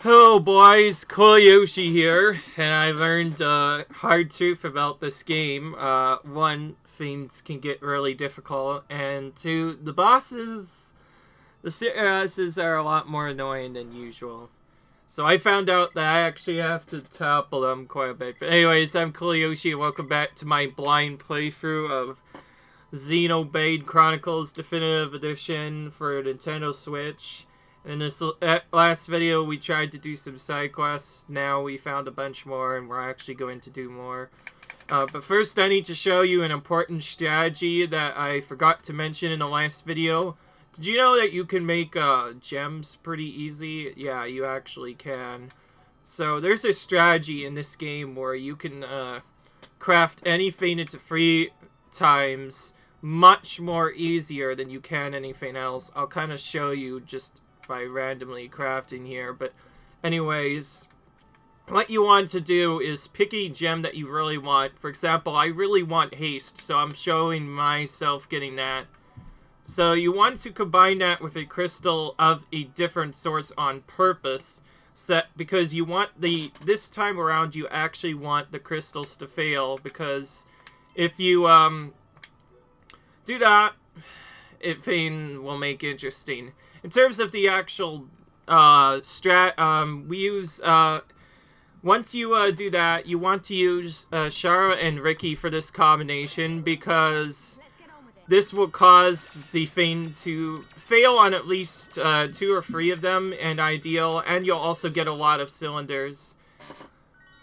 Hello boys, Koyoshi here, and I learned hard truth about this game. One, things can get really difficult, and two, the bosses, the bosses are a lot more annoying than usual. So I found out that I actually have to topple them quite a bit. But anyways, I'm Koyoshi, and welcome back to my blind playthrough of Xenoblade Chronicles Definitive Edition for Nintendo Switch. In this last video, we tried to do some side quests. Now we found a bunch more, and we're actually going to do more. But first, I need to show you an important strategy that I forgot to mention in the last video. Did you know that you can make gems pretty easy? Yeah, you actually can. So there's a strategy in this game where you can craft anything into 3 times much more easier than you can anything else. I'll kind of show you just by randomly crafting here, but anyways, what you want to do is pick a gem that you really want. For example, I really want haste, so I'm showing myself getting that. So you want to combine that with a crystal of a different source on purpose, because you want this time around you actually want the crystals to fail, because if you do that, it will make interesting. In terms of the actual we use, once you do that, you want to use Shara and Ricky for this combination, because this will cause the thing to fail on at least 2 or 3 of them, and ideal, and you'll also get a lot of cylinders.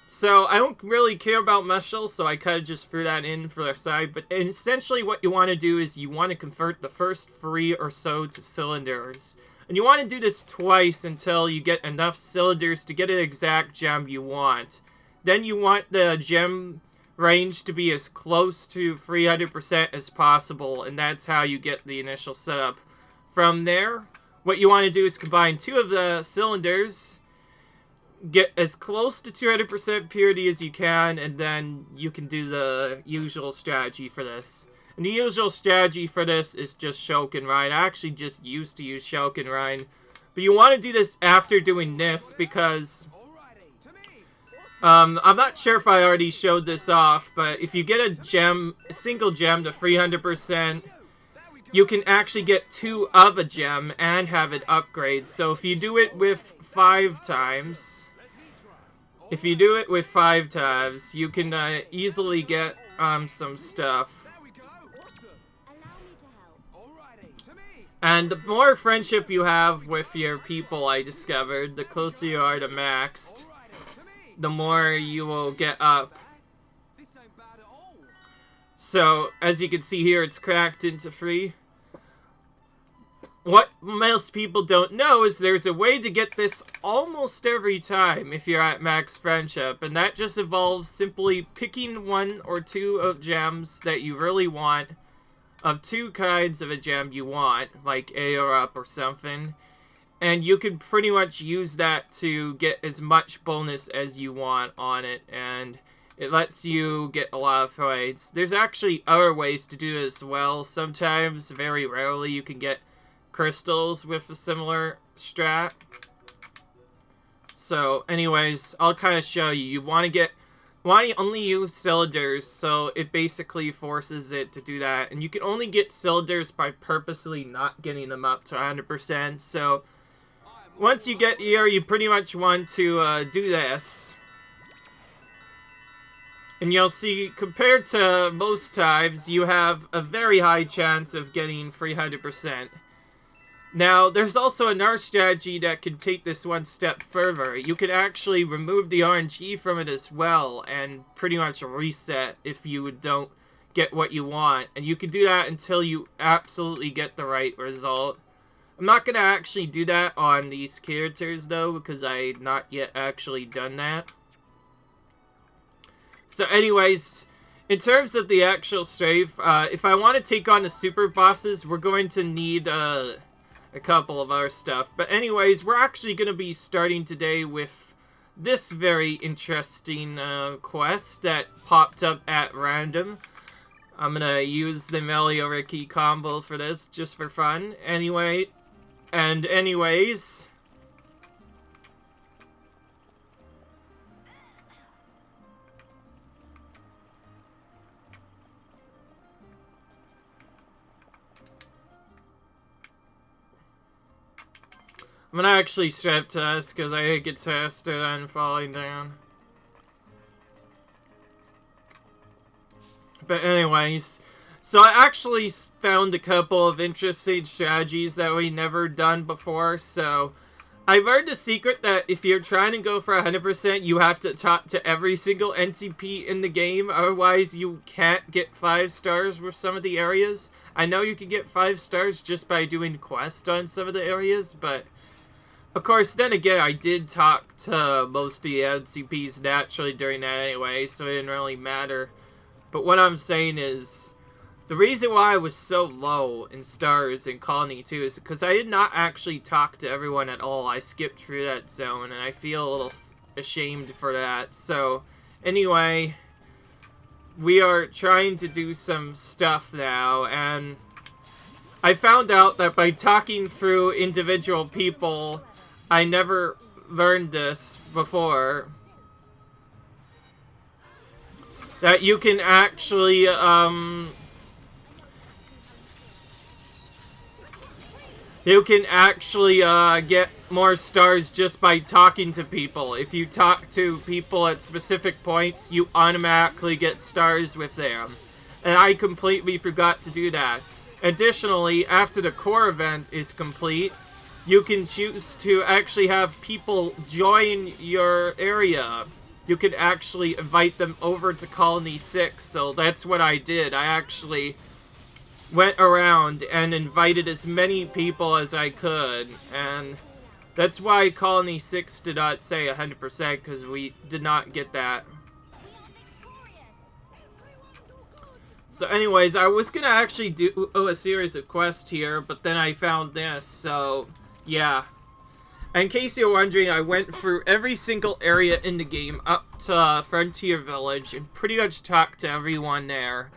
So I don't really care about Meshel, so I kind of just threw that in for the side. But essentially what you want to do is you want to convert the first 3 or so to cylinders. And you want to do this twice until you get enough cylinders to get an exact gem you want. Then you want the gem range to be as close to 300% as possible, and that's how you get the initial setup. From there, what you want to do is combine 2 of the cylinders, get as close to 200% purity as you can, and then you can do the usual strategy for this. And the usual strategy for this is just Shulkin Rhine. I actually just used to use Shulkin Rhine. But you want to do this after doing this, because I'm not sure if I already showed this off, but if you get a single gem to 300%, you can actually get 2 of a gem and have it upgrade. So if you do it with 5 times, you can easily get some stuff. And the more friendship you have with your people, I discovered, the closer you are to maxed, the more you will get up. So, as you can see here, it's cracked into 3. What most people don't know is there's a way to get this almost every time if you're at max friendship, and that just involves simply picking 1 or 2 of gems that you really want, of 2 kinds of a gem you want, like A or up or something, and you can pretty much use that to get as much bonus as you want on it, and it lets you get a lot of fights. There's actually other ways to do it as well. Sometimes, very rarely, you can get crystals with a similar strat. So, anyways, I'll kind of show you. You want to only use cylinders, so it basically forces it to do that. And you can only get cylinders by purposely not getting them up to 100%. So, once you get here, you pretty much want to do this. And you'll see, compared to most times, you have a very high chance of getting 300%. Now, there's also another strategy that can take this one step further. You can actually remove the RNG from it as well, and pretty much reset if you don't get what you want. And you can do that until you absolutely get the right result. I'm not going to actually do that on these characters, though, because I've not yet actually done that. So anyways, in terms of the actual strafe, if I want to take on the super bosses, we're going to need a couple of other stuff. But anyways, we're actually going to be starting today with this very interesting quest that popped up at random. I'm going to use the Melio Ricky combo for this, just for fun. Anyways, I'm gonna actually strap test because I think it's faster than falling down. But anyways, so I actually found a couple of interesting strategies that we never done before. So I learned a secret that if you're trying to go for 100%, you have to talk to every single NCP in the game. Otherwise, you can't get 5 stars with some of the areas. I know you can get 5 stars just by doing quests on some of the areas, but of course, then again, I did talk to most of the NCPs naturally during that anyway, so it didn't really matter. But what I'm saying is, the reason why I was so low in stars in Colony 2 is because I did not actually talk to everyone at all. I skipped through that zone, and I feel a little ashamed for that. So, anyway, we are trying to do some stuff now, and I found out that by talking through individual people, I never learned this before, that you can actually, get more stars just by talking to people. If you talk to people at specific points, you automatically get stars with them. And I completely forgot to do that. Additionally, after the core event is complete, you can choose to actually have people join your area. You can actually invite them over to Colony 6, so that's what I did. I actually went around and invited as many people as I could, and that's why Colony 6 did not say 100%, because we did not get that. So anyways, I was gonna actually do a series of quests here, but then I found this, so yeah. In case you're wondering, I went through every single area in the game up to Frontier Village and pretty much talked to everyone there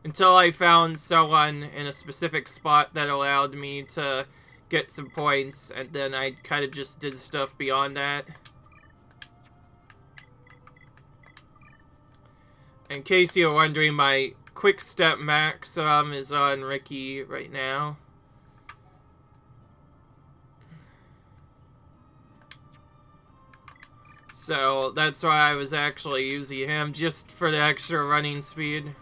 until I found someone in a specific spot that allowed me to get some points, and then I kind of just did stuff beyond that. In case you're wondering, my quick step max is on Ricky right now. So that's why I was actually using him, just for the extra running speed.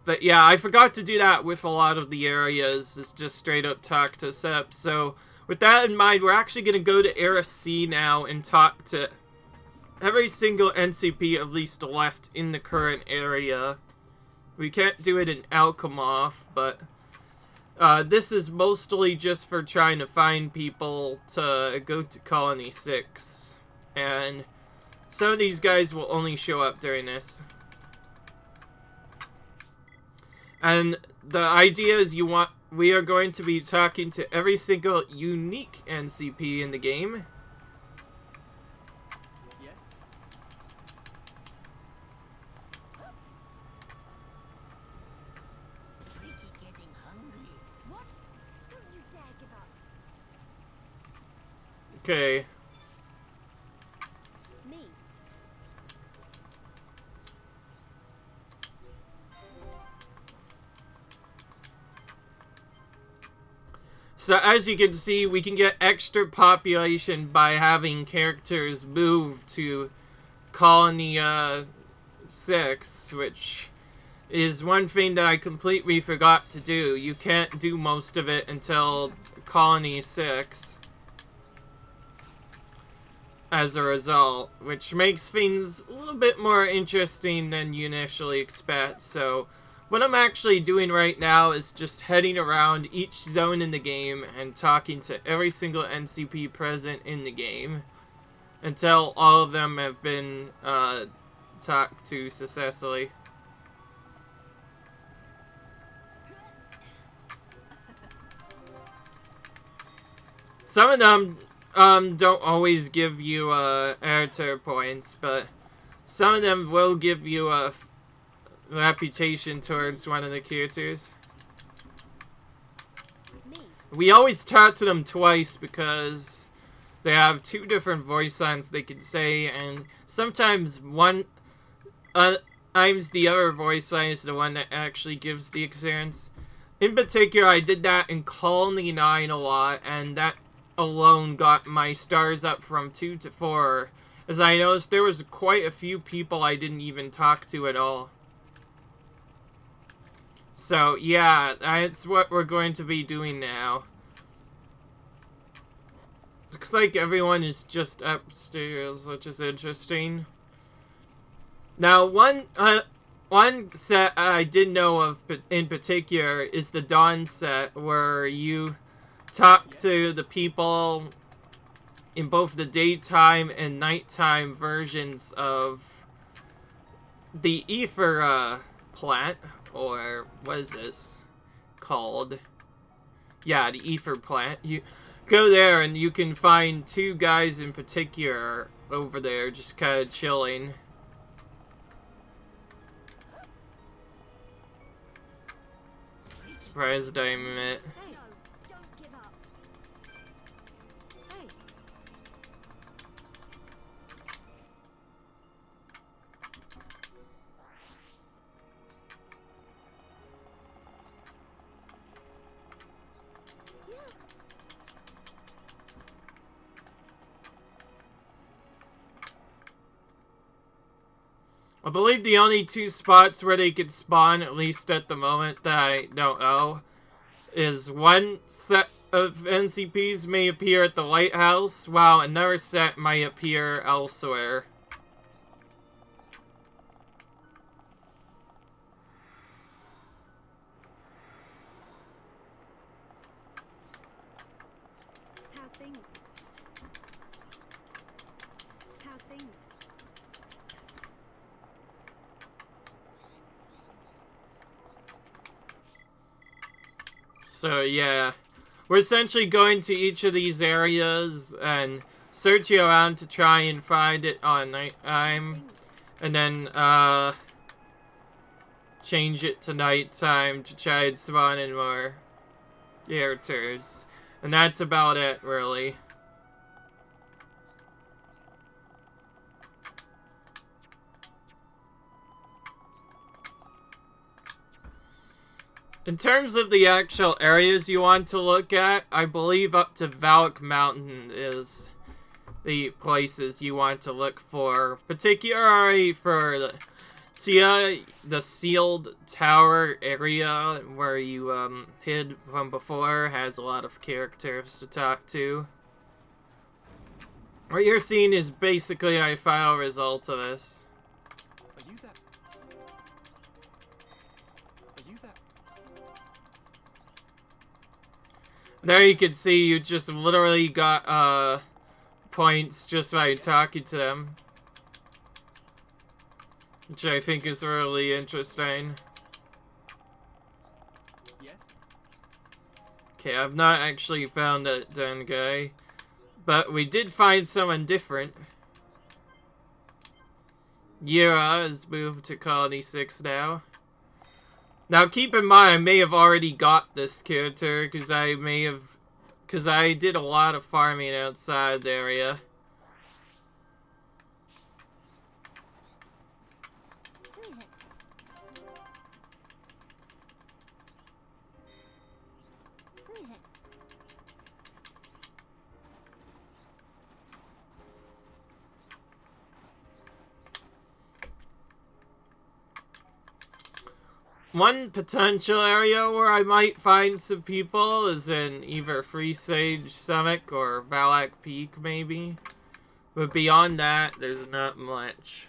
But yeah, I forgot to do that with a lot of the areas. It's just straight up talk to Sep. So with that in mind, we're actually going to go to Area C now and talk to every single NCP at least left in the current area. We can't do it in Alchemoth, but this is mostly just for trying to find people to go to Colony 6. And some of these guys will only show up during this. And the idea is we are going to be talking to every single unique NCP in the game. Yes. Ricky getting hungry. What? Don't you dare give up. Okay. Me. So as you can see, we can get extra population by having characters move to Colony 6, which is one thing that I completely forgot to do. You can't do most of it until Colony 6 as a result, which makes things a little bit more interesting than you initially expect. So what I'm actually doing right now is just heading around each zone in the game and talking to every single NCP present in the game until all of them have been talked to successfully. Some of them don't always give you editor points, but some of them will give you a reputation towards one of the characters. Me. We always talk to them twice because they have 2 different voice lines they can say, and sometimes times the other voice line is the one that actually gives the experience. In particular, I did that in Colony 9 a lot, and that alone got my stars up from 2 to 4. As I noticed, there was quite a few people I didn't even talk to at all. So, yeah, that's what we're going to be doing now. Looks like everyone is just upstairs, which is interesting. Now, one set I did know of in particular is the Dawn set, where you talk to the people in both the daytime and nighttime versions of the ether plant, or what is this called? Yeah, the ether plant. You go there and you can find two guys in particular over there just kind of chilling. Surprised I met. Hey, no, don't give up. Hey. I believe the only two spots where they could spawn, at least at the moment, that I don't know, is one set of NCPs may appear at the lighthouse, while another set might appear elsewhere. How's things? How's things? So yeah, we're essentially going to each of these areas and searching around to try and find it on nighttime, and then change it to nighttime to try and spawn in more characters. And that's about it, really. In terms of the actual areas you want to look at, I believe up to Valak Mountain is the places you want to look for. Particularly for the sealed tower area where you hid from before has a lot of characters to talk to. What you're seeing is basically a final result of this. Are you that? Are you that? There you can see you just literally got points just by talking to them, which I think is really interesting. Yes? Okay, I've not actually found that done guy, but we did find someone different. Yura has moved to Colony 6 now. Now keep in mind, I may have already got this character, because I did a lot of farming outside the area. One potential area where I might find some people is in either Free Sage Summit or Valak Peak, maybe. But beyond that, there's not much.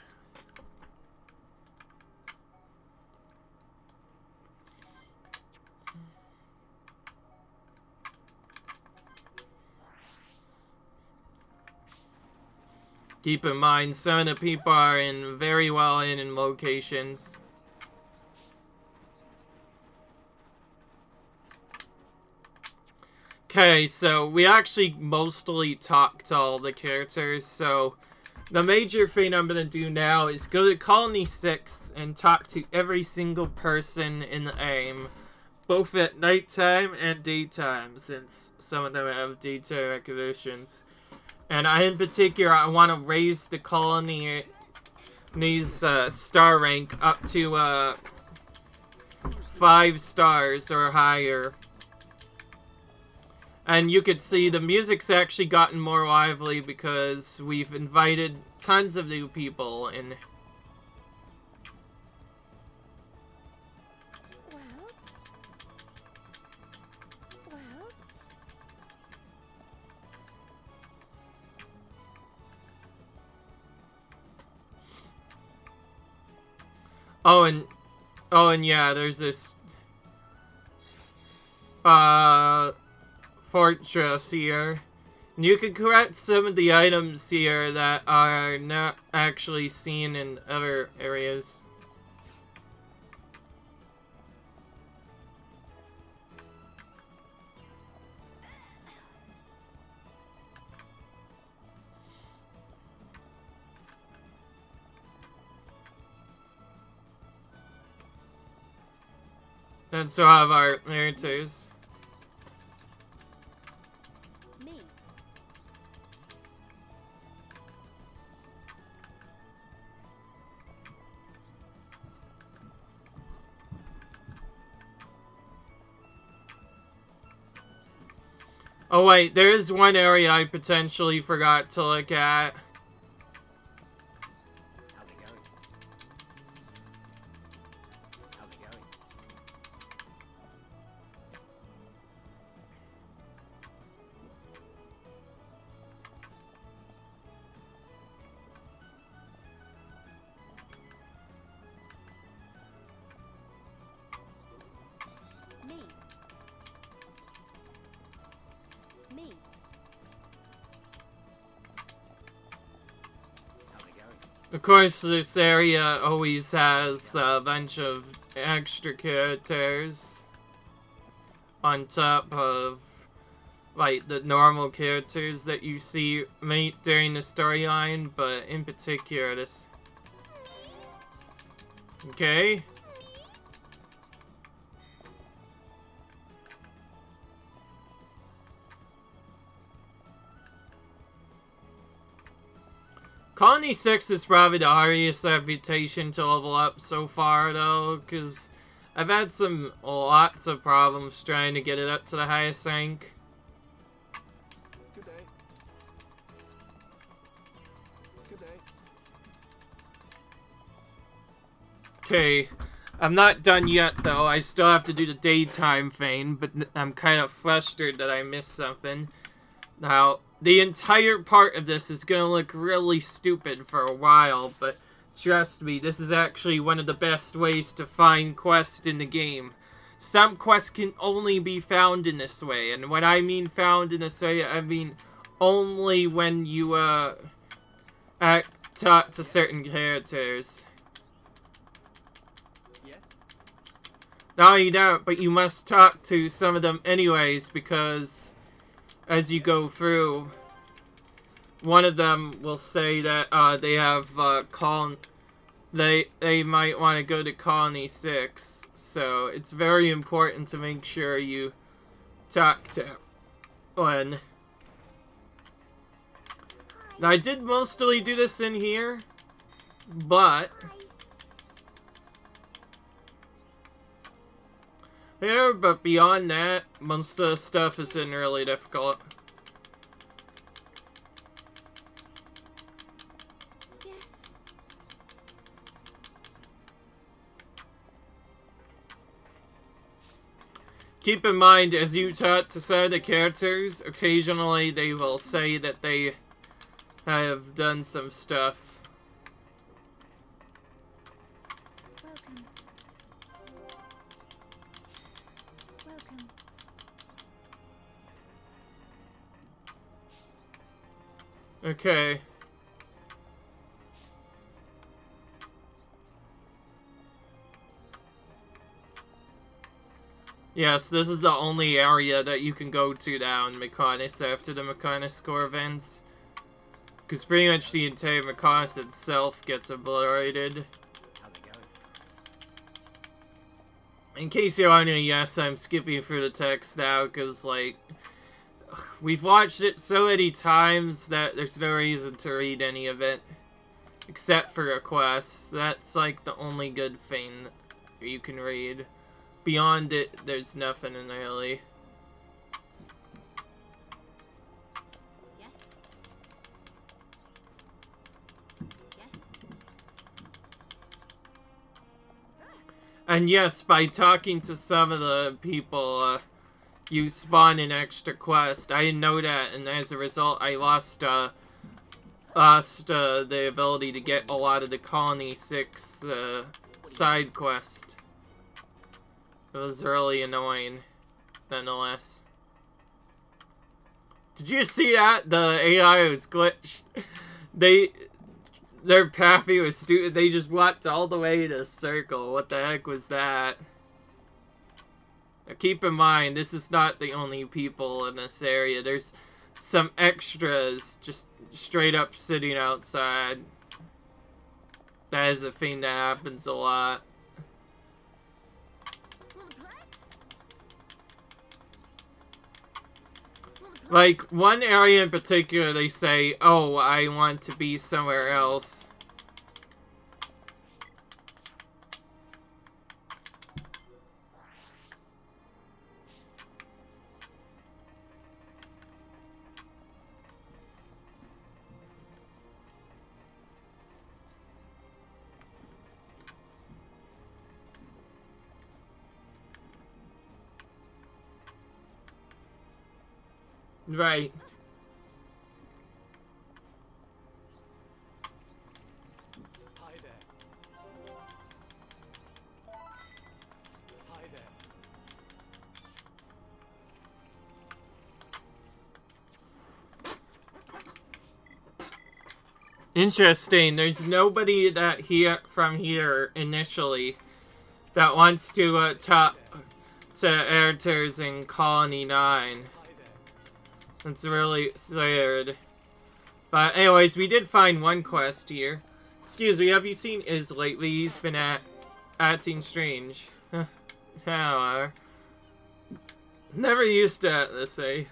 Keep in mind, some of the people are in very well in locations. Okay, so we actually mostly talked to all the characters, so the major thing I'm gonna do now is go to Colony 6 and talk to every single person in the AIM, both at nighttime and daytime, since some of them have daytime acquisitions. And in particular, I want to raise the colony's star rank up to 5 stars or higher. And you could see the music's actually gotten more lively because we've invited tons of new people and Well. oh and yeah, there's this fortress here. And you can collect some of the items here that are not actually seen in other areas. And so have our narrators. Me. Oh wait, there is one area I potentially forgot to look at. How's it going? How's it going? Me. Me. How's it going? Of course, this area always has a bunch of extra characters on top of, like, the normal characters that you see meet during the storyline, but in particular this... Okay. Colony 6 is probably the hardest reputation to level up so far, though, because I've had lots of problems trying to get it up to the highest rank. Good day. Good day. Okay, I'm not done yet, though. I still have to do the daytime thing, but I'm kind of frustrated that I missed something. Now, the entire part of this is gonna look really stupid for a while, but trust me, this is actually one of the best ways to find quests in the game. Some quests can only be found in this way, and when I mean found in this way, I mean only when you, talk to certain characters. Yes? Not only that, but you must talk to some of them anyways, because as you go through, one of them will say that they have they might want to go to Colony 6, so it's very important to make sure you talk to one. Now, I did mostly do this in here, but but beyond that, most of the stuff isn't really difficult. Yes. Keep in mind, as you talk to some of the characters, occasionally they will say that they have done some stuff. Welcome. Welcome. Okay. Yes, this is the only area that you can go to down Mechonis after the Mechonis score events. Because pretty much the entire Mechonis itself gets obliterated. How's it going? In case you're wondering, yes, I'm skipping through the text now, because, like, we've watched it so many times that there's no reason to read any of it. Except for requests. That's, like, the only good thing you can read. beyond it, there's nothing really. Yes. Yes. And yes, by talking to some of the people, you spawn an extra quest. I didn't know that, and as a result, I lost the ability to get a lot of the Colony 6 side quest. It was really annoying, nonetheless. Did you see that? The AI was glitched. Their pathing was stupid. They just walked all the way to the circle. What the heck was that? Now keep in mind, this is not the only people in this area. There's some extras just straight up sitting outside. That is a thing that happens a lot. Like, one area in particular, they say, oh, I want to be somewhere else. Right. Hi there. Hi there. Interesting. There's nobody from here initially that wants to talk to editors in Colony 9. That's really weird. But anyways, we did find one quest here. Excuse me, have you seen Iz lately? He's been acting strange. However, never used to let's say.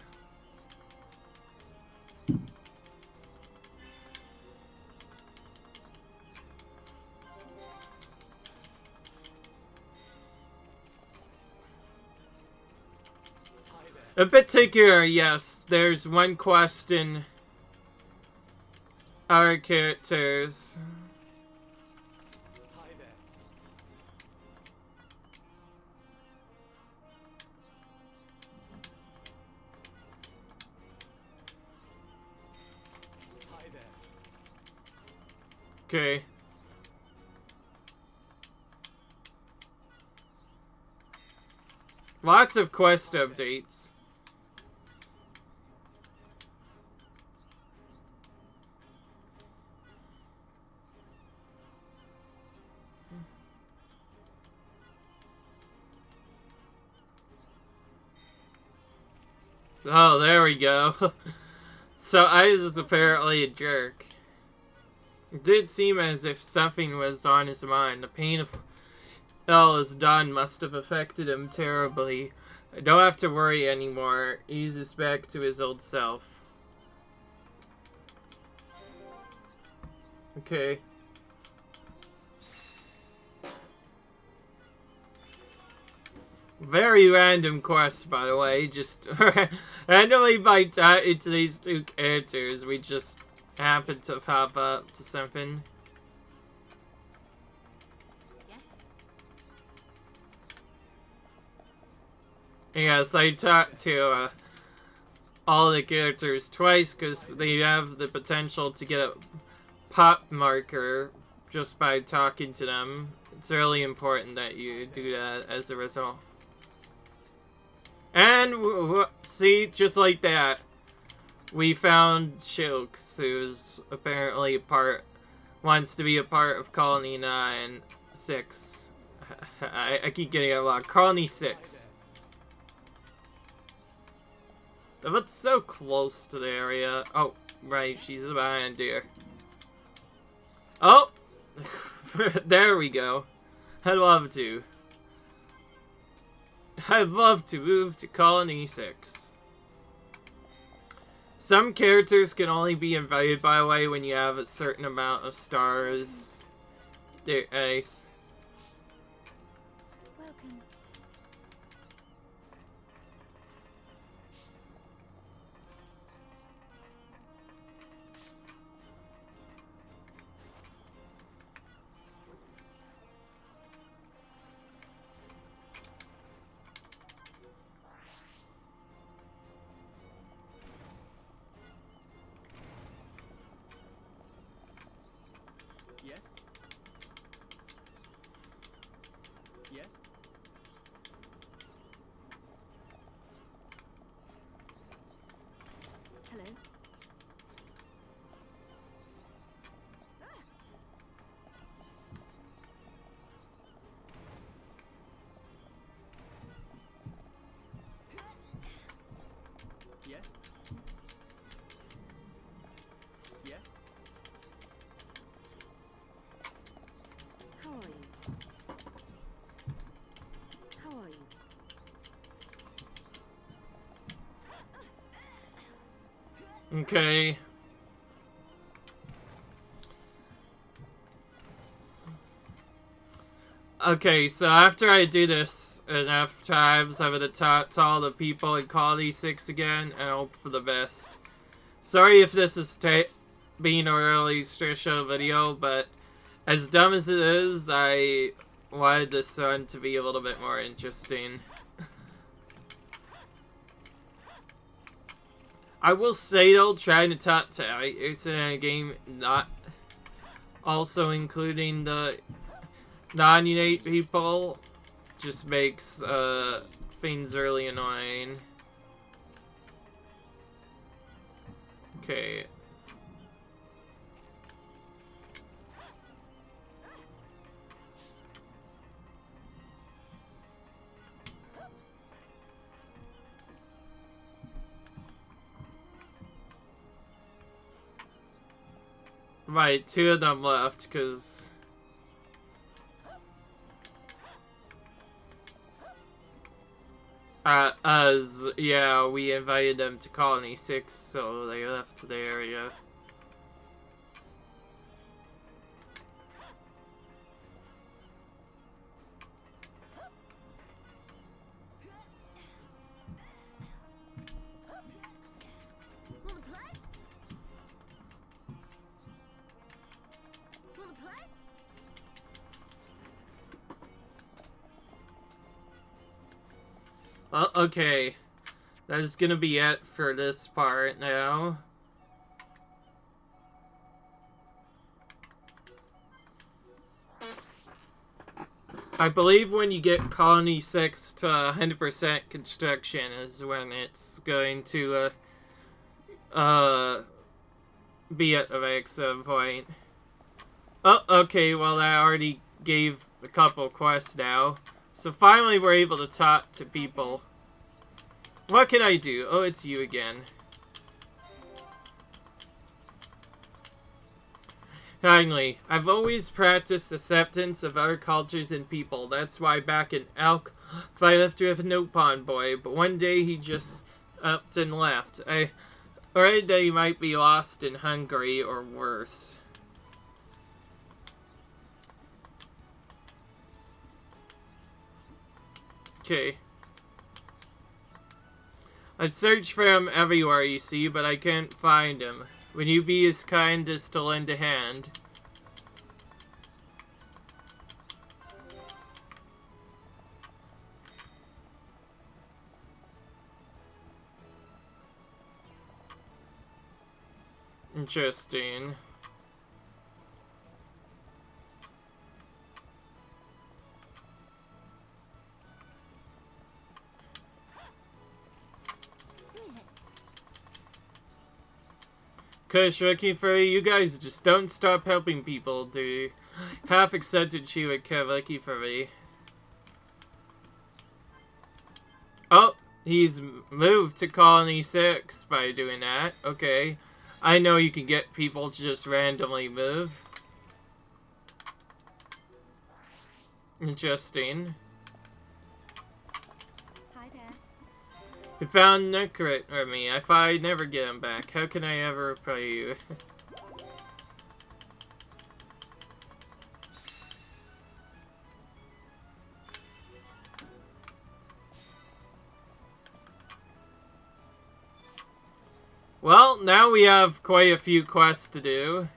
In particular, yes, there's one quest in our characters. Hi there. Hi there. Okay. Lots of quest updates. Oh, there we go. So Iz is apparently a jerk. It did seem as if something was on his mind. The pain of all is done must have affected him terribly. I don't have to worry anymore. Iz is back to his old self. Okay. Very random quest, by the way. Just randomly by talking to these two characters, we just happen to hop up to something. Yes. Yes, I talked to all the characters twice because they have the potential to get a pop marker just by talking to them. It's really important that you do that as a result. And, see, just like that, we found Shilks, who's apparently wants to be a part of Colony 6. I keep getting it wrong. Colony 6. But so close to the area. Oh, right, she's behind here. Oh! There we go. I'd love to. I'd love to move to Colony 6. Some characters can only be invited, by the way, when you have a certain amount of stars. They're ace. Welcome. Okay. Okay, so after I do this enough times, I'm gonna talk to all the people in Colony 6 again and hope for the best. Sorry if this is being a really stressful video, but as dumb as it is, I wanted this one to be a little bit more interesting. I will say though, trying to talk to it's in a game not also including the non-innate people just makes things really annoying. Okay. Right, 2 of them left, because... yeah, we invited them to Colony 6, so they left the area. Wanna play? Wanna play? Well, okay. That is gonna be it for this part now. I believe when you get Colony 6 to 100% construction is when it's going to be at the maximum point. Oh, okay, well I already gave a couple quests now. So finally we're able to talk to people. What can I do? Oh, it's you again. Finally, I've always practiced acceptance of other cultures and people. That's why back in Elk, I lived with no pond boy, but one day he just upped and left. I worried that he might be lost in Hungary or worse. Okay. I've searched for him everywhere, you see, but I can't find him. Would you be as kind as to lend a hand? Interesting. Kush, looking for you guys just don't stop helping people, do you? Half accepted she would care lucky for me. Oh, he's moved to Colony 6 by doing that. Okay. I know you can get people to just randomly move. Interesting. Hi there. You found Necrit for me. I thought I'd never get him back. How can I ever repay you? Well, now we have quite a few quests to do.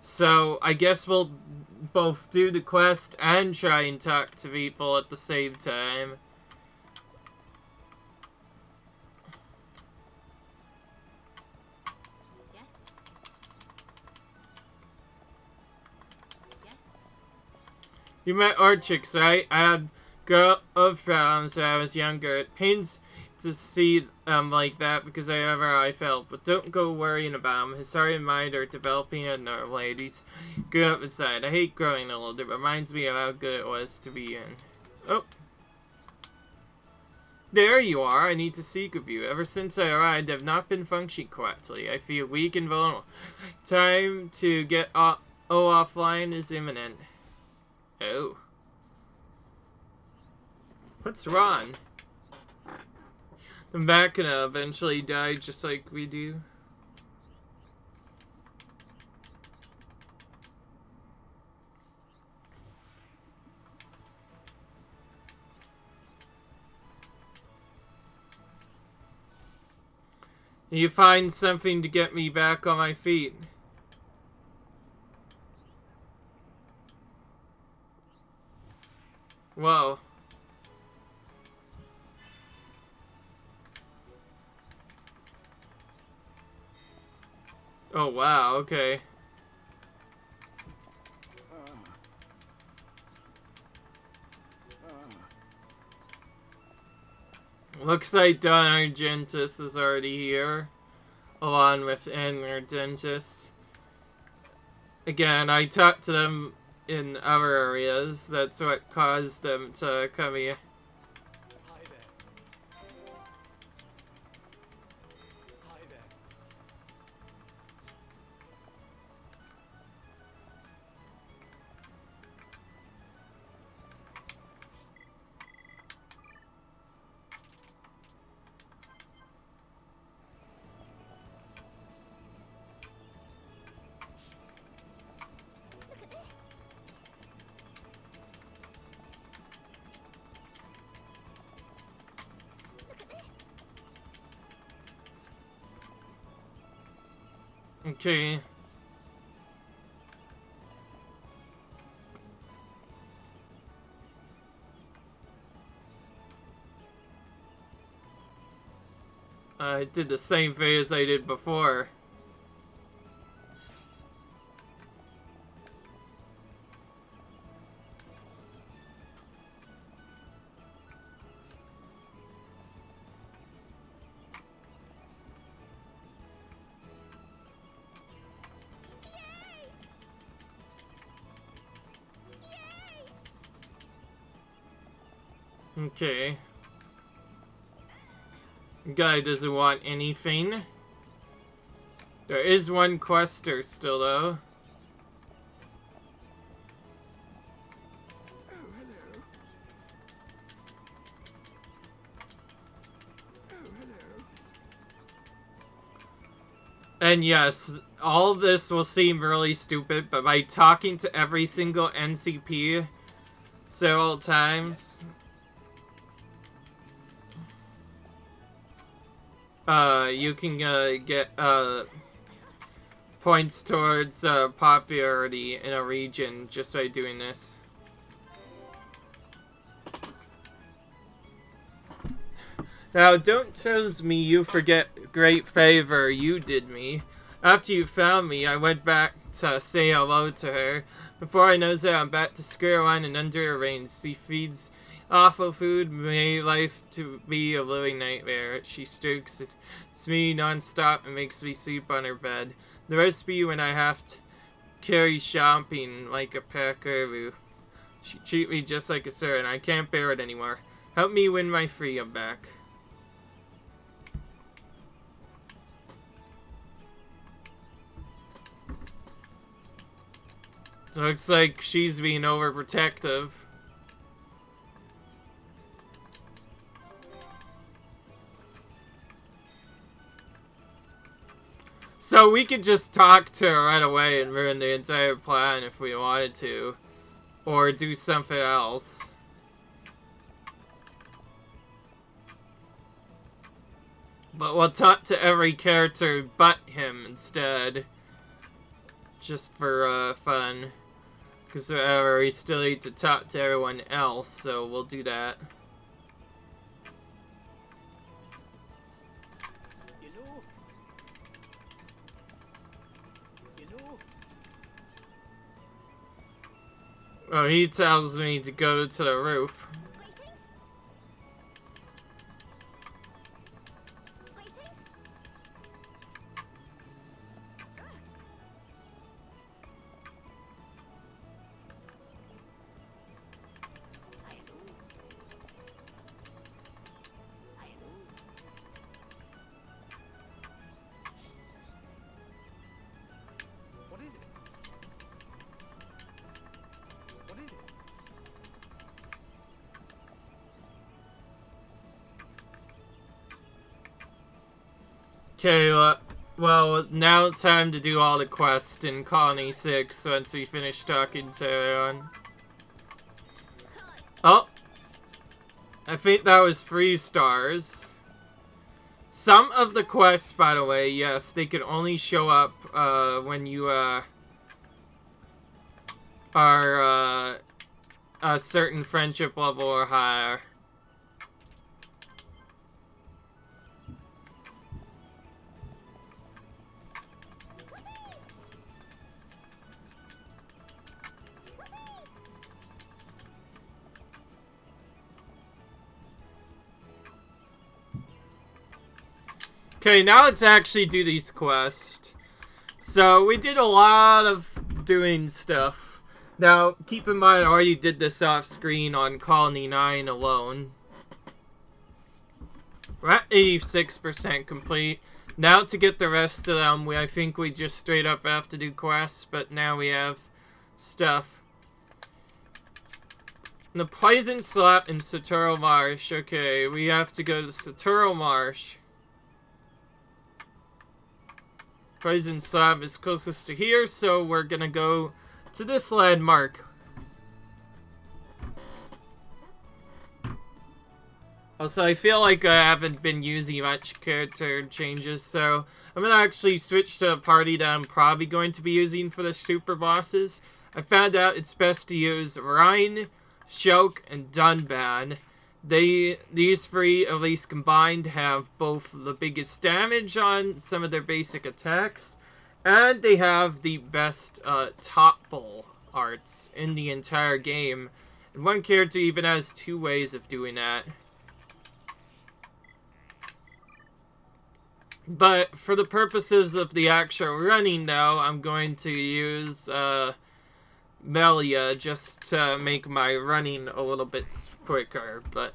So, I guess we'll both do the quest and try and talk to people at the same time. Yes. Yes. You met Orchix, right? I had girl of problems when I was younger. It pains to see like that because I felt, but don't go worrying about him. His heart and mind are developing in our ladies. Grew up inside. I hate growing old. It reminds me of how good it was to be in. Oh. There you are. I need to seek of you. Ever since I arrived, I've not been functioning correctly. I feel weak and vulnerable. Time to get offline is imminent. Oh. The Machina eventually died just like we do. You find something to get me back on my feet. Whoa. Oh wow, okay. Looks like Don Argentus is already here, along with Argentus. Again, I talked to them in other areas. That's what caused them to come here. Hi there. Hi there. Okay. I did the same thing as I did before. Okay. Guy doesn't want anything. There is one quester still, though. Oh, hello. Oh, hello. And yes, all this will seem really stupid, but by talking to every single NCP several times, you can get points towards popularity in a region just by doing this. Now, don't tell me you forget great favor you did me. After you found me, I went back to say hello to her. Before I knows it, I'm back to square one and under her range. She feeds awful food, made life to be a living nightmare. She strokes me non-stop and makes me sleep on her bed. The recipe when I have to carry shopping like a packaroo. She treat me just like a servant. I can't bear it anymore. Help me win my freedom back. Looks like she's being overprotective. So we could just talk to her right away and ruin the entire plan if we wanted to. Or do something else. But we'll talk to every character but him instead. Just for fun. Because we still need to talk to everyone else, so we'll do that. Oh, he tells me to go to the roof. What is it? What is it? Okay, well, now it's time to do all the quests in Colony 6 once we finish talking to everyone. Oh! I think that was 3 stars. Some of the quests, by the way, yes, they can only show up when you are a certain friendship level or higher. Okay, now let's actually do these quests. So, we did a lot of doing stuff. Now, keep in mind, I already did this off screen on Colony 9 alone. We're at 86% complete. Now to get the rest of them, I think we just straight up have to do quests, but now we have stuff. The Poison Slap in Satoru Marsh. Okay, we have to go to Satoru Marsh. Poison Slab is closest to here, so we're gonna go to this landmark. Also, I feel like I haven't been using much character changes, so I'm gonna actually switch to a party that I'm probably going to be using for the super bosses. I found out it's best to use Rhine, Shulk, and Dunban. These 3, at least combined, have both the biggest damage on some of their basic attacks, and they have the best topple arts in the entire game. And one character even has 2 ways of doing that. But for the purposes of the actual running, though, I'm going to use Melia just to make my running a little bit quicker. But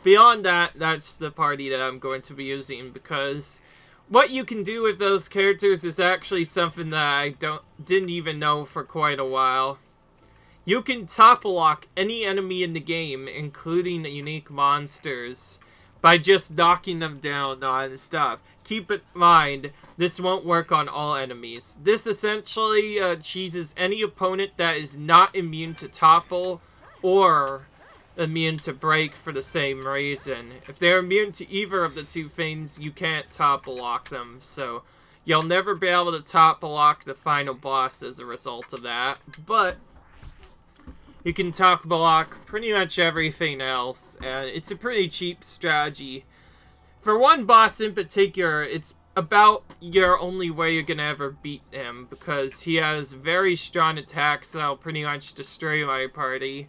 beyond that, that's the party that I'm going to be using, because what you can do with those characters is actually something that I didn't even know for quite a while. You can topple lock any enemy in the game, including unique monsters, by just knocking them down on stuff. Keep in mind, this won't work on all enemies. This essentially cheeses any opponent that is not immune to topple or immune to break for the same reason. If they're immune to either of the 2 things, you can't topple lock them. So you'll never be able to topple lock the final boss as a result of that. But you can topple lock pretty much everything else, and it's a pretty cheap strategy. For one boss in particular, it's about your only way you're gonna ever beat him, because he has very strong attacks that'll pretty much destroy my party,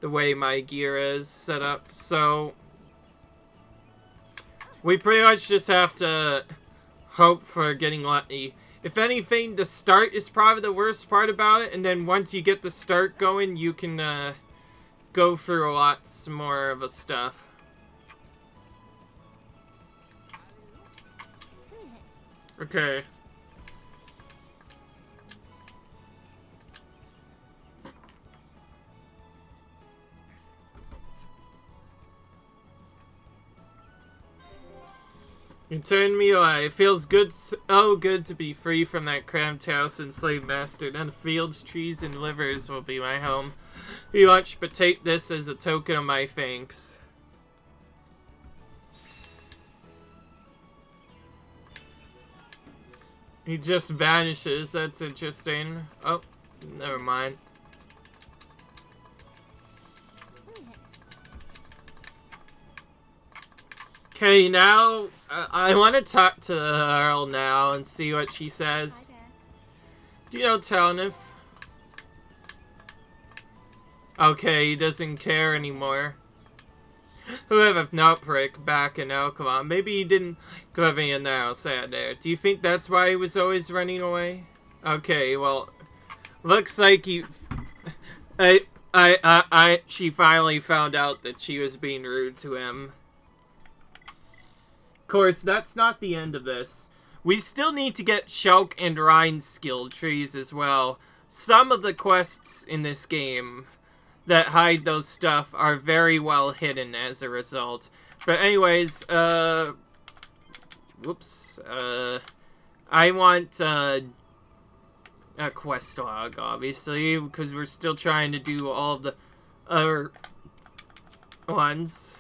the way my gear is set up. So we pretty much just have to hope for getting lucky. If anything, the start is probably the worst part about it, and then once you get the start going, you can go through lots more of the stuff. Okay. You turned me away. It feels good, so good to be free from that cramped house and slave master. Then the fields, trees, and rivers will be my home. You watch, but take this as a token of my thanks. He just vanishes. That's interesting. Oh, never mind. Okay, now I want to talk to Earl now and see what she says. Do you know Talnif? Okay, he doesn't care anymore. Whoever not prick back in Alcalon. Maybe he didn't go having in the house out there. Do you think that's why he was always running away? Okay, well, looks like he... she finally found out that she was being rude to him. Of course, that's not the end of this. We still need to get Shulk and Rhine's skill trees as well. Some of the quests in this game that hide those stuff are very well hidden as a result. But anyways, whoops. I want a quest log, obviously, because we're still trying to do all of the other ones.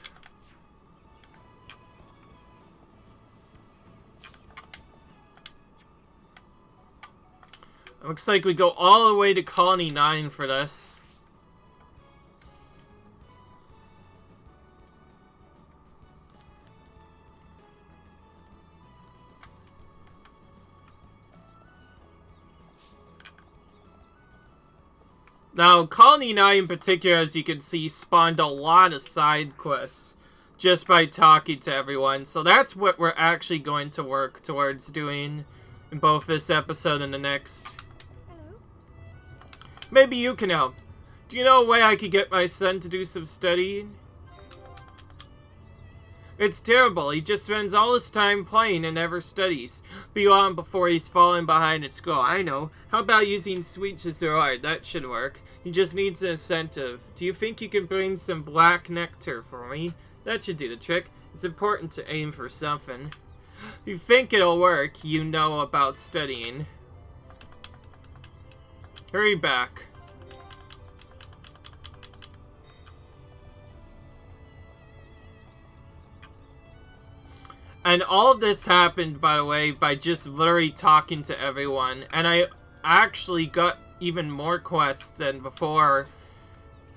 Looks like we go all the way to Colony 9 for this. Now, Colony 9 in particular, as you can see, spawned a lot of side quests just by talking to everyone. So that's what we're actually going to work towards doing in both this episode and the next. Hello? Maybe you can help. Do you know a way I could get my son to do some studying? It's terrible. He just spends all his time playing and never studies. Be long before he's falling behind at school. I know. How about using sweets as their art? That should work. He just needs an incentive. Do you think you can bring some black nectar for me? That should do the trick. It's important to aim for something. You think it'll work? You know about studying. Hurry back. And all of this happened, by the way, by just literally talking to everyone. And I actually got even more quests than before.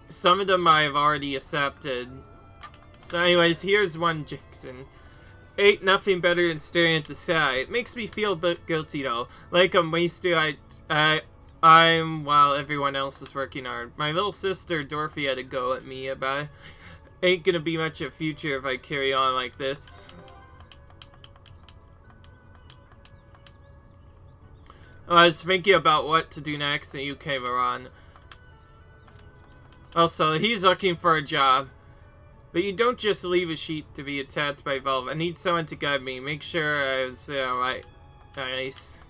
Some of them I've already accepted. So anyways, here's one, Jackson. Ain't nothing better than staring at the sky. It makes me feel a bit guilty, though. Like I'm wasting I'm while everyone else is working hard. My little sister, Dorothy, had a go at me about it. Ain't gonna be much of a future if I carry on like this. I was thinking about what to do next and you came around. Also, he's looking for a job. But you don't just leave a sheep to be attacked by Valve. I need someone to guide me. Make sure I was right. Nice.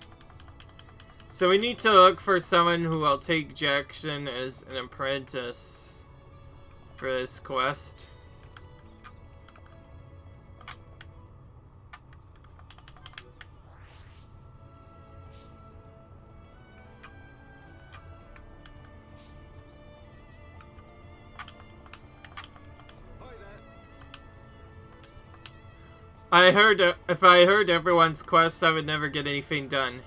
So we need to look for someone who will take Jackson as an apprentice for this quest. I heard if I heard everyone's quests, I would never get anything done.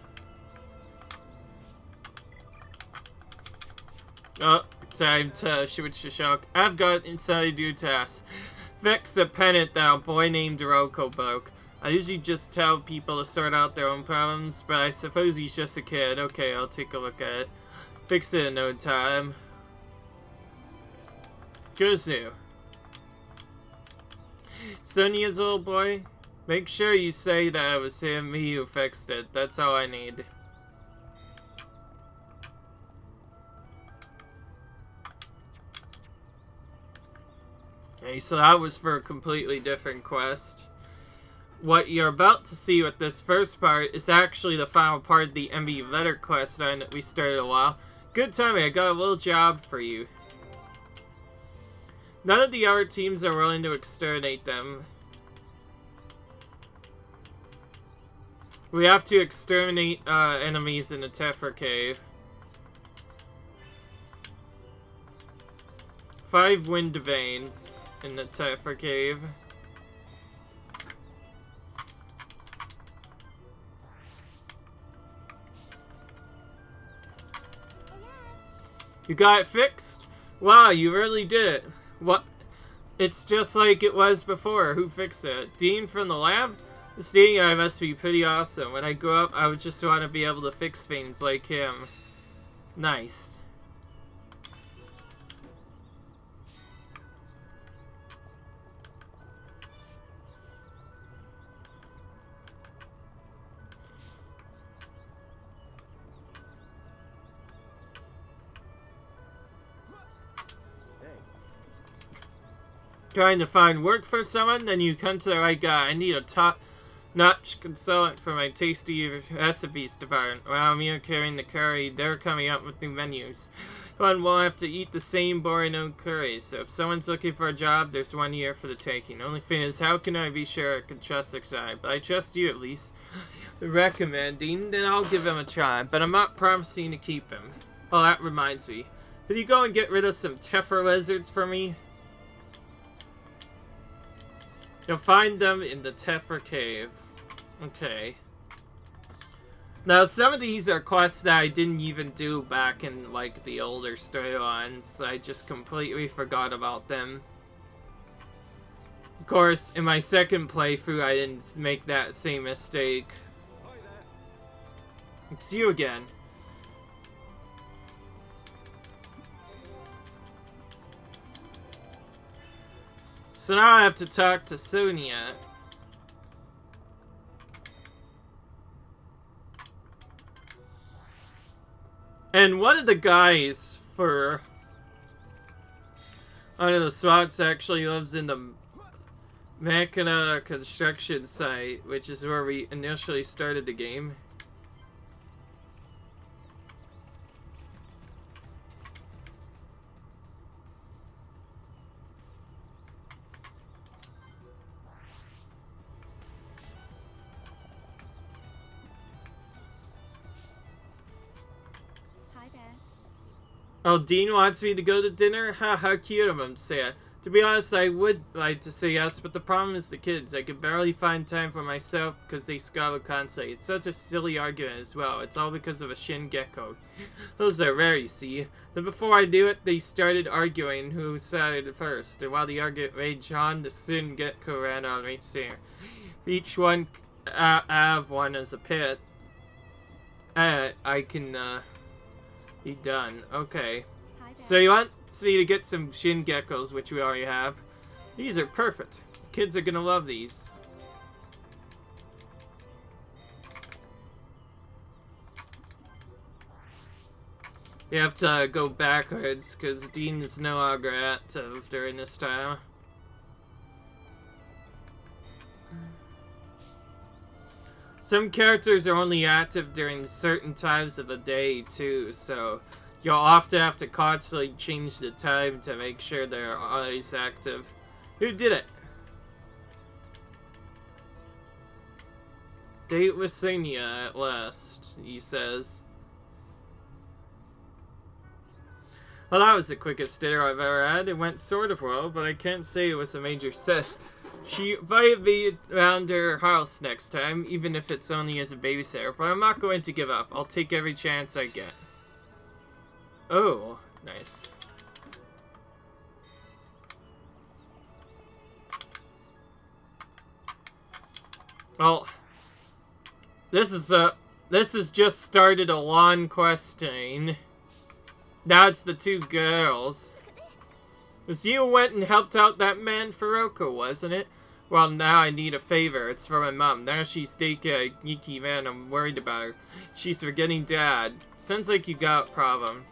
Oh, time to switch to shock. I've got inside new tasks. Fix a pennant that a boy named Rocco broke. I usually just tell people to sort out their own problems, but I suppose he's just a kid. Okay, I'll take a look at it. Fix it in no time. Good as new. Sonia's little boy? Make sure you say that it was me who fixed it. That's all I need. Okay, so that was for a completely different quest. What you're about to see with this first part is actually the final part of the MV letter quest line that we started a while. Good timing, I got a little job for you. None of the other teams are willing to exterminate them. We have to exterminate enemies in the Tephra Cave. 5 wind veins in the Tephra Cave. You got it fixed? Wow, you really did it. What? It's just like it was before. Who fixed it? Dean from the lab? This dating guy must be pretty awesome. When I grow up, I would just want to be able to fix things like him. Nice. Trying to find work for someone, then you come to the right guy. I need a Notch consultant for my tasty recipes department. While I'm here carrying the curry, they're coming up with new menus. One will have to eat the same boring old curry, so if someone's looking for a job, there's one here for the taking. Only thing is, how can I be sure I can trust this guy? But I trust you at least. Recommending, then I'll give him a try, but I'm not promising to keep him. Oh, that reminds me. Could you go and get rid of some Tephra lizards for me? You'll find them in the Tephra cave. Okay. Now, some of these are quests that I didn't even do back in, like, the older storylines. I just completely forgot about them. Of course, in my second playthrough, I didn't make that same mistake. Hi there. It's you again. So now I have to talk to Sonia. And one of the guys for one of the SWATs actually lives in the Mechana construction site, which is where we initially started the game. Hi there. Oh, Dean wants me to go to dinner? Ha, how cute of him, Saya. To be honest, I would like to say yes, but the problem is the kids. I can barely find time for myself because they scrabble constantly. It's such a silly argument as well. It's all because of a shin gecko. Those are rare, you see. Then before I knew it, they started arguing who started first. And while the argument raged on, the shin gecko ran on right there. Each one have one as a pet. I can be done. Okay. Hi there. So you want me to get some shin geckos, which we already have. These are perfect. Kids are gonna love these. You have to go backwards because Dean is no longer active during this time. Some characters are only active during certain times of the day too, so you'll often have to constantly change the time to make sure they're always active. Who did it? Date with Sonia at last, he says. Well, that was the quickest dinner I've ever had. It went sort of well, but I can't say it was a major success. She invited me around her house next time, even if it's only as a babysitter, but I'm not going to give up. I'll take every chance I get. Oh, nice. Well, this has just started a lawn questing. That's the two girls. It was you who went and helped out that man Furoka, wasn't it? Well, now I need a favor. It's for my mom. Now she's taking a geeky man. I'm worried about her. She's forgetting Dad. Sounds like you got a problem.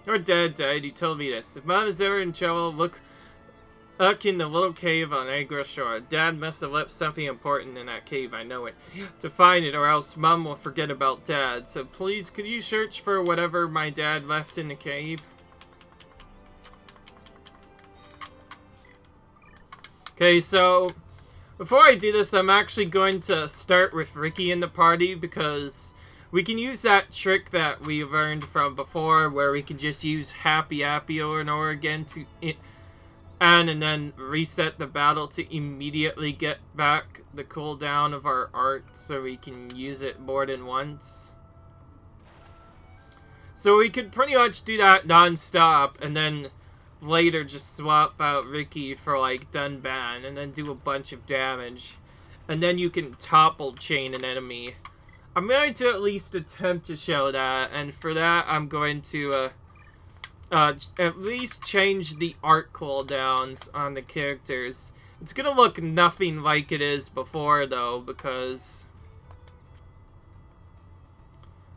Her dad died. He told me this. If Mom is ever in trouble, look in the little cave on Agra Shore. Dad must have left something important in that cave. I know it. To find it, or else Mom will forget about Dad. So please, could you search for whatever my dad left in the cave? Okay, so before I do this, I'm actually going to start with Ricky in the party because we can use that trick that we learned from before where we can just use Happy over and over again to and then reset the battle to immediately get back the cooldown of our art so we can use it more than once. So we could pretty much do that non-stop and then later just swap out Ricky for like Dunban and then do a bunch of damage. And then you can topple chain an enemy. I'm going to at least attempt to show that, and for that I'm going to at least change the art cooldowns on the characters. It's gonna look nothing like it is before though, because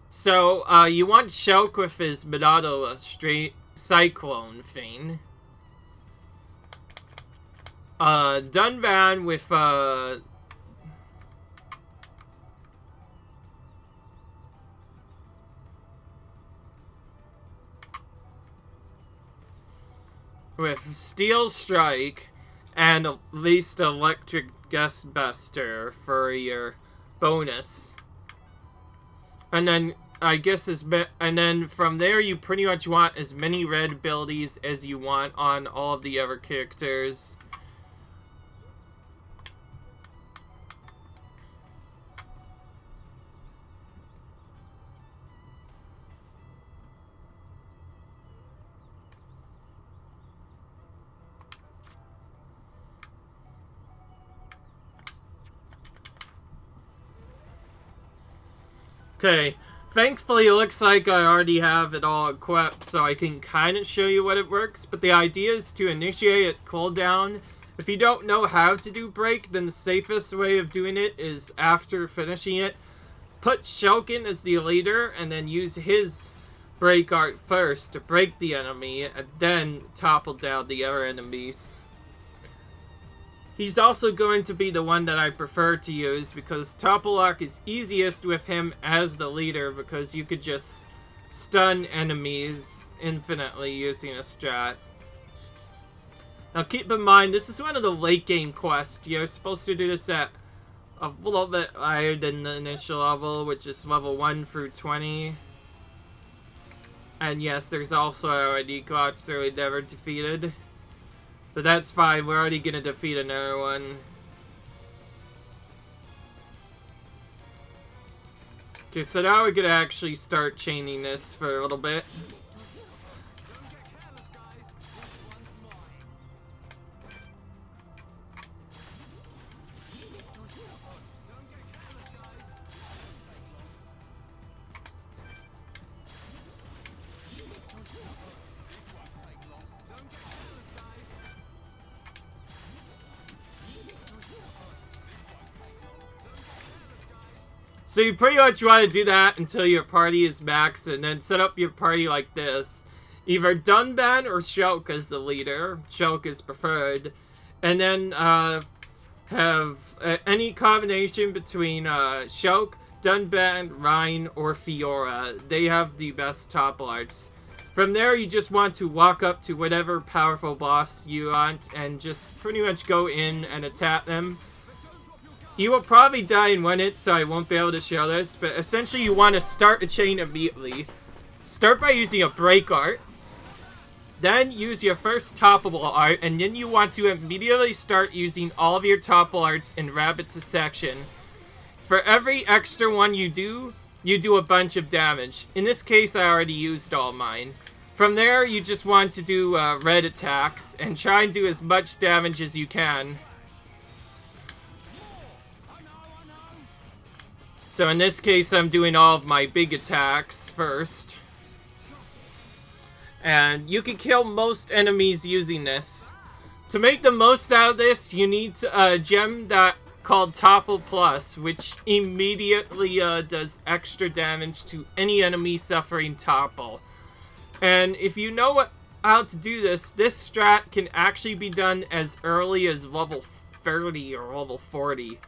so you want Shulk with his Monado straight Cyclone thing. Dunban with with Steel Strike and at least Electric Gust Buster for your bonus. And then I guess and then from there you pretty much want as many red abilities as you want on all of the other characters. Okay, thankfully it looks like I already have it all equipped, so I can kind of show you what it works, but the idea is to initiate it cooldown. If you don't know how to do break, then the safest way of doing it is after finishing it, put Shulkin as the leader, and then use his break art first to break the enemy, and then topple down the other enemies. He's also going to be the one that I prefer to use because Topple Lock is easiest with him as the leader because you could just stun enemies infinitely using a strat. Now keep in mind, this is one of the late game quests. You're supposed to do this at a little bit higher than the initial level, which is level 1 through 20. And yes, there's also already clocks that we never defeated. But that's fine, we're already gonna defeat another one. Okay, so now we're gonna actually start chaining this for a little bit. So you pretty much want to do that until your party is max, and then set up your party like this. Either Dunban or Shulk as the leader. Shulk is preferred. And then have any combination between Shulk, Dunban, Rhine, or Fiora. They have the best topple arts. From there, you just want to walk up to whatever powerful boss you want and just pretty much go in and attack them. You will probably die in 1 hit, so I won't be able to show this, but essentially you want to start a chain immediately. Start by using a break art, then use your first toppable art, and then you want to immediately start using all of your topple arts in rapid succession. For every extra one you do a bunch of damage. In this case, I already used all mine. From there, you just want to do red attacks, and try and do as much damage as you can. So in this case, I'm doing all of my big attacks first. And you can kill most enemies using this. To make the most out of this, you need a gem that called Topple Plus, which immediately does extra damage to any enemy suffering topple. And if you know how to do this, this strat can actually be done as early as level 30 or level 40.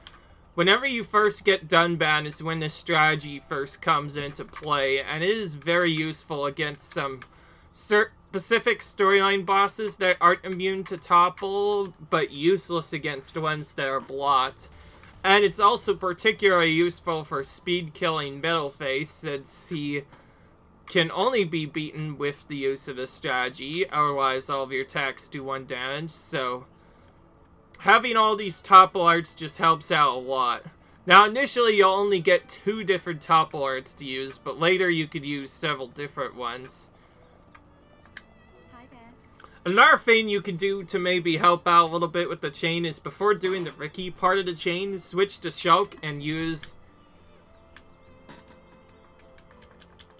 Whenever you first get Dunban is when this strategy first comes into play, and it is very useful against some specific storyline bosses that aren't immune to topple, but useless against ones that are blocked. And it's also particularly useful for speed killing Middleface, since he can only be beaten with the use of this strategy, otherwise all of your attacks do 1 damage, so having all these topple arts just helps out a lot. Now, initially, you'll only get 2 different topple arts to use, but later you could use several different ones. Hi there. Another thing you can do to maybe help out a little bit with the chain is before doing the Ricky part of the chain, switch to Shulk and use...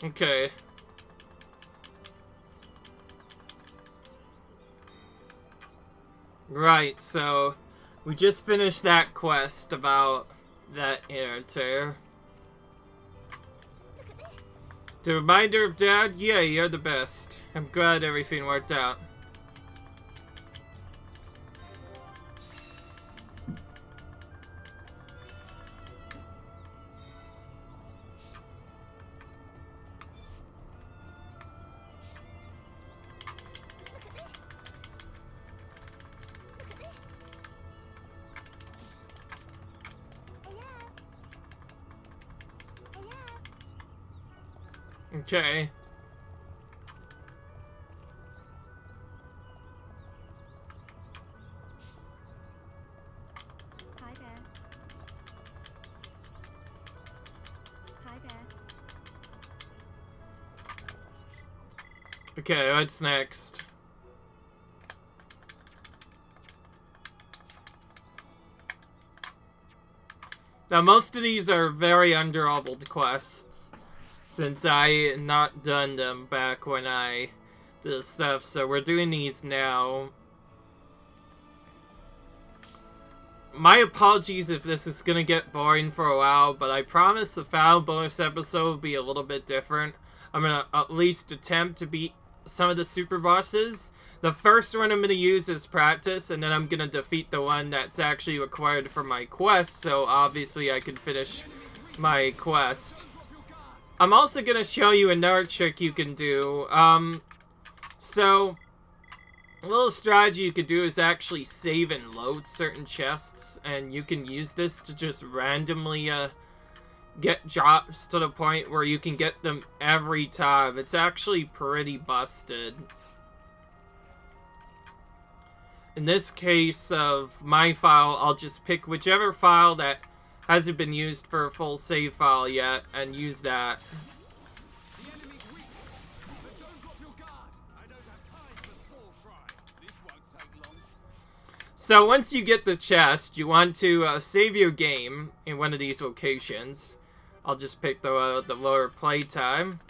Okay. Right, so we just finished that quest about that character. The reminder of Dad? Yeah, you're the best. I'm glad everything worked out. Okay. Hi there. Hi there. Okay, what's next? Now, most of these are very under-leveled quests, since I not done them back when I did stuff, so we're doing these now. My apologies if this is gonna get boring for a while, but I promise the final bonus episode will be a little bit different. I'm gonna at least attempt to beat some of the super bosses. The first one I'm gonna use is practice, and then I'm gonna defeat the one that's actually required for my quest, so obviously I can finish my quest. I'm also gonna show you another trick you can do. So a little strategy you could do is actually save and load certain chests, and you can use this to just randomly get drops to the point where you can get them every time. It's actually pretty busted. In this case of my file, I'll just pick whichever file that hasn't been used for a full save file yet and use that. The enemy's weak, but don't drop your guard. I don't have time for small fry. This won't take long. So once you get the chest, you want to save your game in one of these locations. I'll just pick the lower playtime.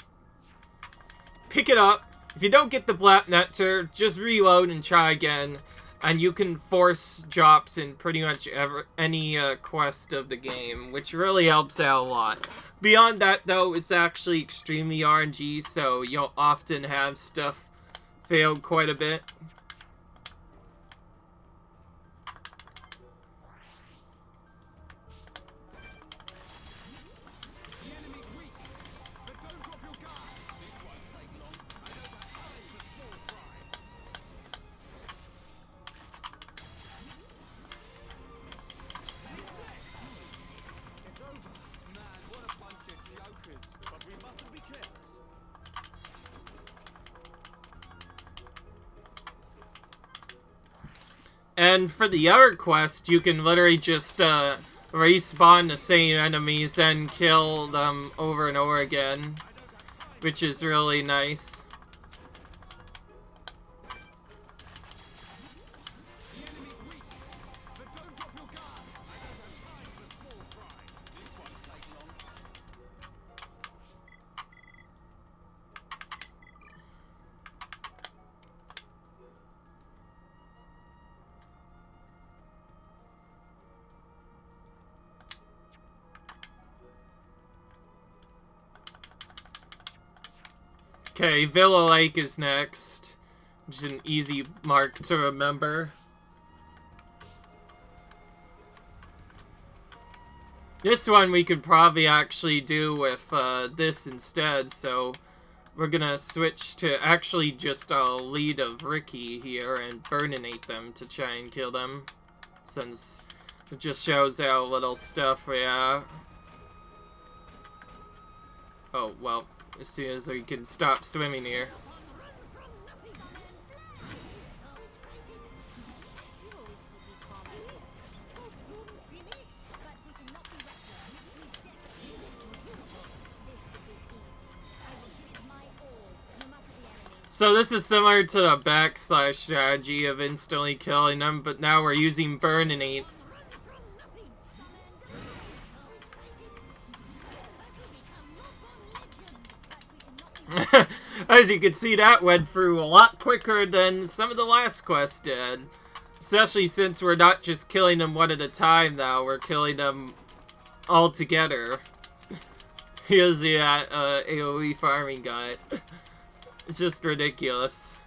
Pick it up. If you don't get the Black Nectar, just reload and try again. And you can force drops in pretty much any quest of the game, which really helps out a lot. Beyond that, though, it's actually extremely RNG, so you'll often have stuff fail quite a bit. The enemy's weak, but don't drop your guard. This won't take long. I don't have time for small fry. It's over. Man, what a bunch of jokers. But we mustn't be careless. And for the other quest, you can literally just respawn the same enemies and kill them over and over again, which is really nice. The enemy's weak, but don't drop your guard. I don't have time for small fry. This won't take long. Okay, Villa Lake is next, which is an easy mark to remember. This one we could probably actually do with this instead, so we're gonna switch to actually just a lead of Ricky here and burninate them to try and kill them, since it just shows how little stuff we have. Oh, well, as soon as we can stop swimming here. So this is similar to the backslash strategy of instantly killing them, but now we're using burninate. As you can see, that went through a lot quicker than some of the last quests did. Especially since we're not just killing them one at a time now, we're killing them all together. Here's the AoE farming guy. It's just ridiculous.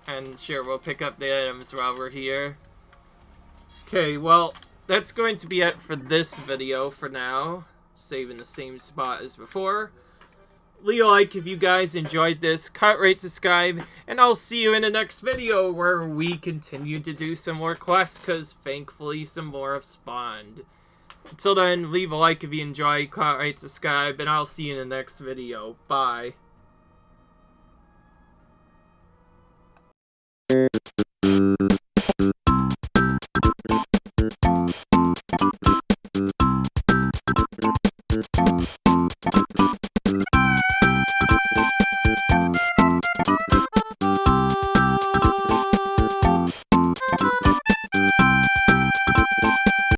And sure, we'll pick up the items while we're here. Okay, well, that's going to be it for this video for now. Saving the same spot as before. Leave a like if you guys enjoyed this, cut, rate, subscribe, and I'll see you in the next video where we continue to do some more quests, because thankfully some more have spawned. Until then, leave a like if you enjoy, comment, rate, subscribe, and I'll see you in the next video. Bye.